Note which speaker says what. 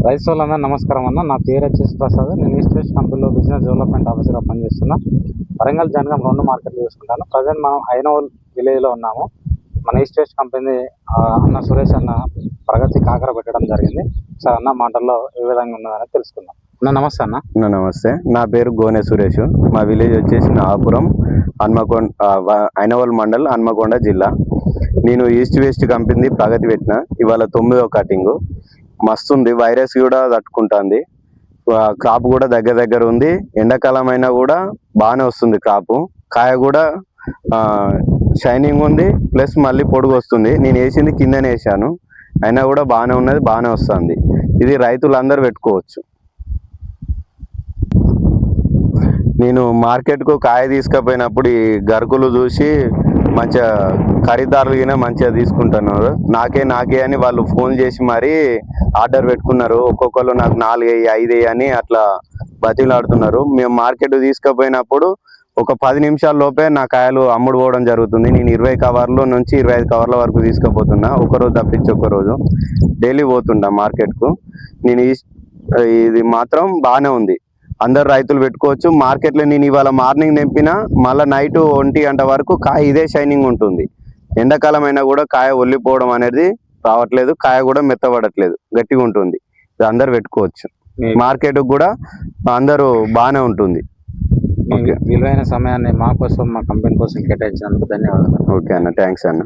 Speaker 1: రైతు సోదరులందరికీ నమస్కారం అన్న. నా పేరు వచ్చేసి ప్రసాద్. నేను ఈస్ట్ వెస్ట్ కంపెనీలో బిజినెస్ డెవలప్మెంట్ ఆఫీసర్గా పనిచేస్తున్నా. వరంగల్ జనగాం 2 మార్కెట్లు చూసుకుంటాను. ప్రజెంట్ మనం ఐనోల్ విలేజ్లో ఉన్నాము. మన ఈస్ట్ వెస్ట్ కంపెనీ అన్న సురేష్ అన్న ప్రగతి కాకర పెట్టడం జరిగింది. సార్ అన్న మాటల్లో ఏ విధంగా ఉన్నదని తెలుసుకుందాం. అన్న నమస్తే అన్న.
Speaker 2: నమస్తే, నా పేరు గోనె సురేష్. మా విలేజ్ వచ్చేసి నాపురం, ఐనవల్ మండల్, హన్మకొండ జిల్లా. నేను ఈస్ట్ వెస్ట్ కంపెనీ ప్రగతి పెట్టిన. ఇవాళ 9వ కటింగ్. మస్తుంది, వైరస్ కూడా తట్టుకుంటుంది. క్రాప్ కూడా దగ్గర ఉంది. ఎండాకాలం అయినా కూడా బాగానే వస్తుంది క్రాప్. కాయ కూడా షైనింగ్ ఉంది, ప్లస్ మళ్ళీ పొడుగు వస్తుంది. నేను వేసింది కిందనే వేసాను, అయినా కూడా బాగానే ఉన్నది, బాగానే వస్తుంది. ఇది రైతులందరూ పెట్టుకోవచ్చు. నేను మార్కెట్కు కాయ తీసుకుపోయినప్పుడు ఈ గరుకులు చూసి మంచిగా ఖరీదారులు గిన మంచిగా తీసుకుంటున్నారు. నాకే అని వాళ్ళు ఫోన్ చేసి మరీ ఆర్డర్ పెట్టుకున్నారు. ఒక్కొక్కరు నాకు 4 వేయి 5 వేయి అని అట్లా బతిలాడుతున్నారు. మేము మార్కెట్ తీసుకుపోయినప్పుడు ఒక 10 నిమిషాల లోపే నా కాయలు అమ్ముడు పోవడం జరుగుతుంది. నేను 20 కవర్ల నుంచి 25 కవర్ల వరకు తీసుకుపోతున్నా. ఒకరోజు తప్పించి ఒకరోజు డైలీ పోతుంటా మార్కెట్కు. నేను ఇది మాత్రం బాగానే ఉంది, అందరు రైతులు పెట్టుకోవచ్చు. మార్కెట్లో నేను ఇవాళ మార్నింగ్ తెంపినా మళ్ళీ నైట్ 1 గంట వరకు కాయ ఇదే షైనింగ్ ఉంటుంది. ఎండాకాలం అయినా కూడా కాయ ఒల్లిపోవడం అనేది రావట్లేదు, కాయ కూడా మెత్తబడట్లేదు, గట్టిగా ఉంటుంది. ఇది అందరు పెట్టుకోవచ్చు. మార్కెట్ కూడా అందరూ బాగానే ఉంటుంది.
Speaker 1: విలువైన సమయాన్ని మా కోసం, మా కంపెనీ కోసం కేటాయించినందుకు ధన్యవాదాలు.
Speaker 2: ఓకే అన్న, థ్యాంక్స్ అన్న.